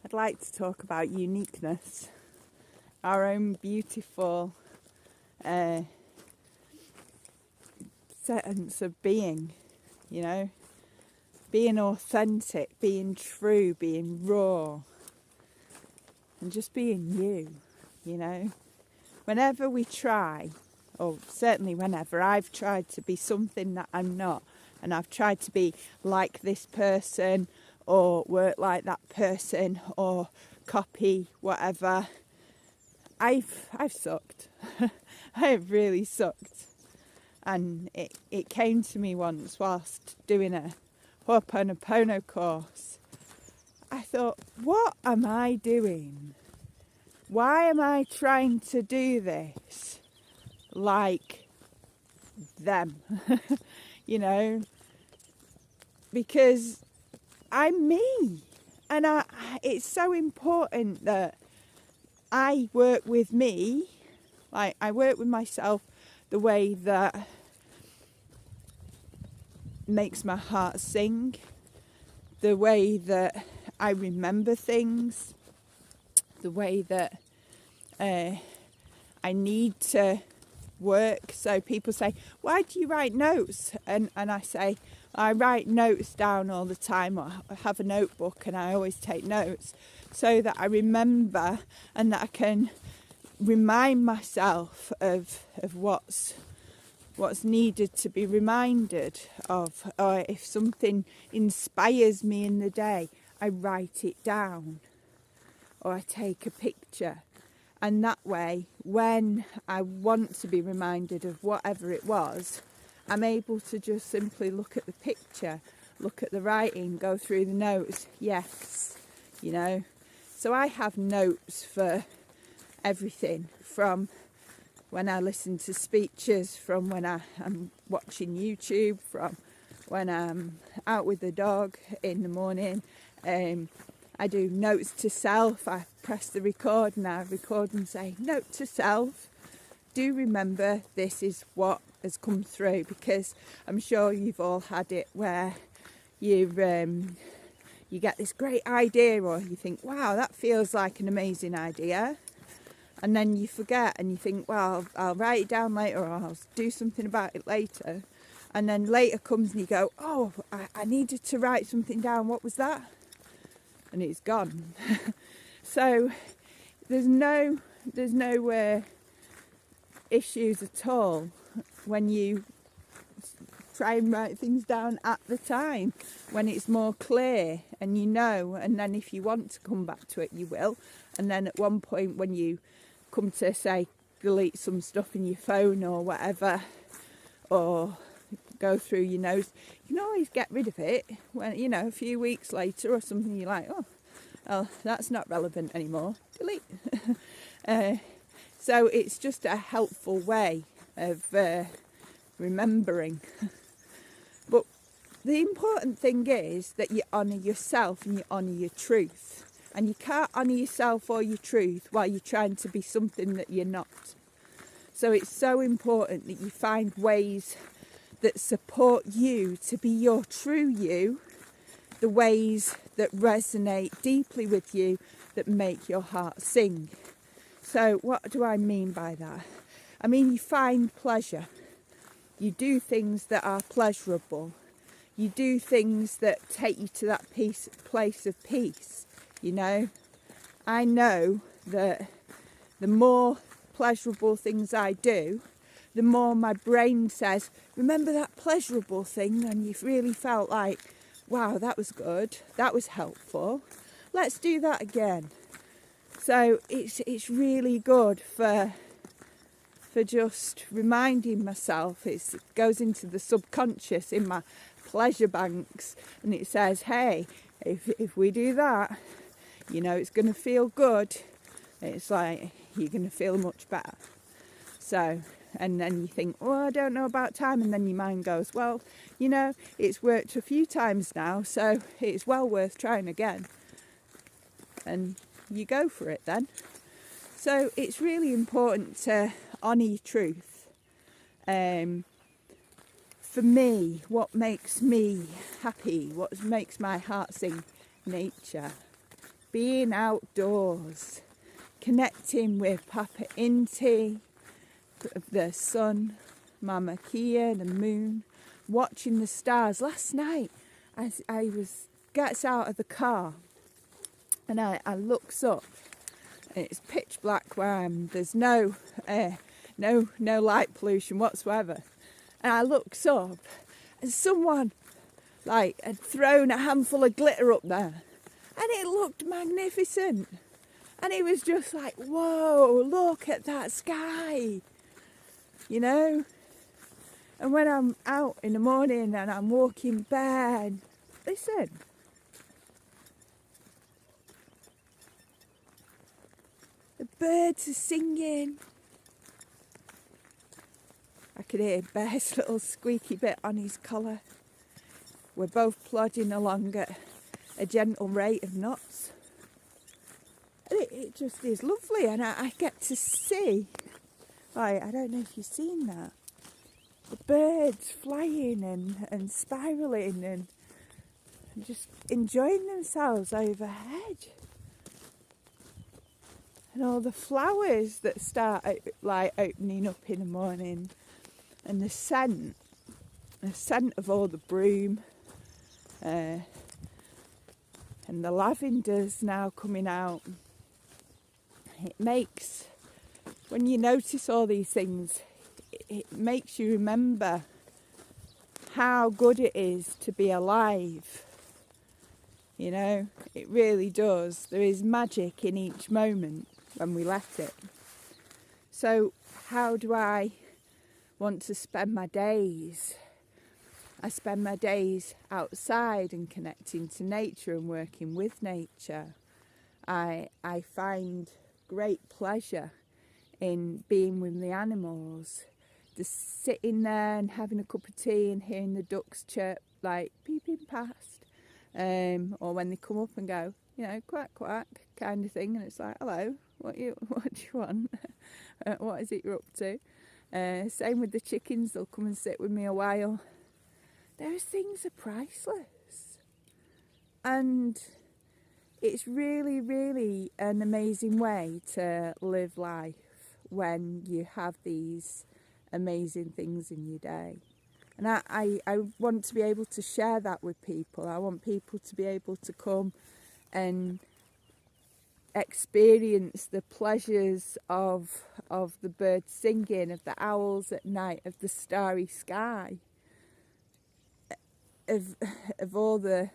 I'd like to talk about uniqueness, our own beautiful sense of being, you know, being authentic, being true, being raw, and just being you, you know. Whenever we try, or certainly whenever I've tried to be something that I'm not, and I've tried to be like this person, or work like that person, or copy whatever, I've sucked. I have really sucked. And it came to me once whilst doing a Ho'oponopono course. I thought, what am I doing? Why am I trying to do this like them? You know, because I'm me, and it's so important that I work with me, like I work with myself the way that makes my heart sing, the way that I remember things, the way that I need to work. So people say, why do you write notes? And I say, I write notes down all the time, or I have a notebook and I always take notes so that I remember and that I can remind myself of what's needed to be reminded of. Or if something inspires me in the day, I write it down or I take a picture. And that way, when I want to be reminded of whatever it was, I'm able to just simply look at the picture, look at the writing, go through the notes. Yes, you know. So I have notes for everything, from when I listen to speeches, from when I'm watching YouTube, from when I'm out with the dog in the morning. I do notes to self. I press the record and I record and say, note to self, do remember this is what has come through, because I'm sure you've all had it where you get this great idea, or you think, wow, that feels like an amazing idea, and then you forget and you think, well, I'll write it down later, or I'll do something about it later, and then later comes and you go, oh, I needed to write something down, what was that? And it's gone. So there's no issues at all when you try and write things down at the time, when it's more clear and you know, and then if you want to come back to it, you will. And then at one point when you come to, say, delete some stuff in your phone or whatever, or go through your notes, you can always get rid of it when, you know, a few weeks later or something, you're like, oh, that's not relevant anymore, delete. So it's just a helpful way of remembering. But the important thing is that you honour yourself and you honour your truth. And you can't honour yourself or your truth while you're trying to be something that you're not. So it's so important that you find ways that support you to be your true you, the ways that resonate deeply with you, that make your heart sing. So what do I mean by that? I mean, you find pleasure. You do things that are pleasurable. You do things that take you to that place of peace, you know. I know that the more pleasurable things I do, the more my brain says, remember that pleasurable thing when you've really felt like, wow, that was good, that was helpful, let's do that again. So it's really good for just reminding myself. It goes into the subconscious in my pleasure banks, and it says, hey, if we do that, you know, it's going to feel good. It's like you're going to feel much better. So, and then you think, oh, I don't know about time, and then your mind goes, well, you know, it's worked a few times now, so it's well worth trying again. And you go for it then. So it's really important to honour your truth. For me, what makes me happy, what makes my heart sing, nature. being outdoors, connecting with Papa Inti, the sun, Mama Kia, the moon, watching the stars. Last night, as I gets out of the car and I looks up, and it's pitch black where I am. There's no light pollution whatsoever. And I looks up, and someone had thrown a handful of glitter up there, and it looked magnificent. And it was just like, whoa, look at that sky, you know. And when I'm out in the morning and I'm walking bare, listen. The birds are singing. I could hear Bear's little squeaky bit on his collar. We're both plodding along at a gentle rate of knots. It just is lovely, and I get to see, I don't know if you've seen that, the birds flying and spiralling and just enjoying themselves overhead. And all the flowers that start opening up in the morning, and the scent of all the broom, and the lavenders now coming out. It makes, when you notice all these things, it makes you remember how good it is to be alive. You know, it really does. There is magic in each moment when we let it. So how do I want to spend my days? I spend my days outside and connecting to nature and working with nature. I find great pleasure in being with the animals, just sitting there and having a cup of tea and hearing the ducks chirp like peeping past, or when they come up and go, quack quack kind of thing, and it's like, hello, what do you want? What is it you're up to? Same with the chickens, they'll come and sit with me a while. Those things are priceless, and it's really, really an amazing way to live life when you have these amazing things in your day. And I want to be able to share that with people. I want people to be able to come and experience the pleasures of the birds singing, of the owls at night, of the starry sky, of all the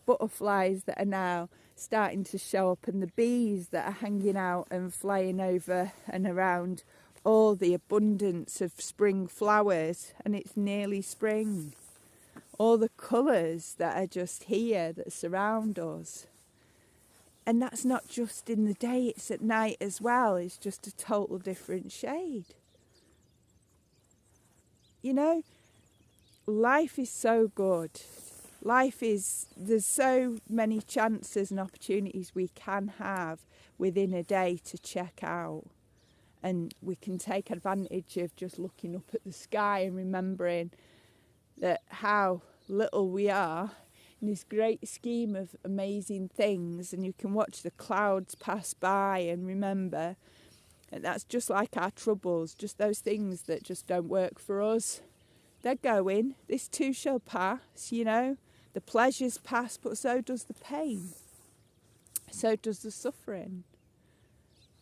butterflies that are now starting to show up, and the bees that are hanging out and flying over and around all the abundance of spring flowers, and it's nearly spring. All the colours that are just here that surround us. And that's not just in the day, it's at night as well. It's just a total different shade. You know, life is so good. There's so many chances and opportunities we can have within a day to check out. And we can take advantage of just looking up at the sky and remembering that how little we are in this great scheme of amazing things. And you can watch the clouds pass by and remember that that's just like our troubles, just those things that just don't work for us. They're going, this too shall pass, The pleasures pass, but so does the pain. So does the suffering.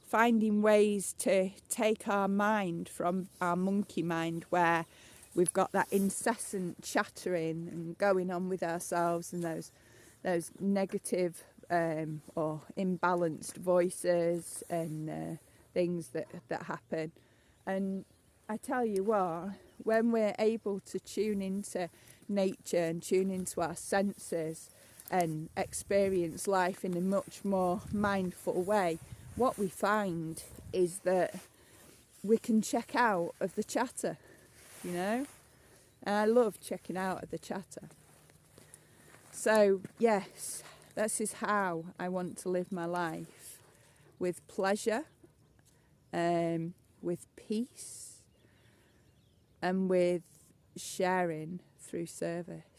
Finding ways to take our mind from our monkey mind, where we've got that incessant chattering and going on with ourselves, and those negative or imbalanced voices and things that happen. And I tell you what, when we're able to tune into nature and tune into our senses and experience life in a much more mindful way, what we find is that we can check out of the chatter, And I love checking out of the chatter. So yes, this is how I want to live my life, with pleasure, with peace, and with sharing through service.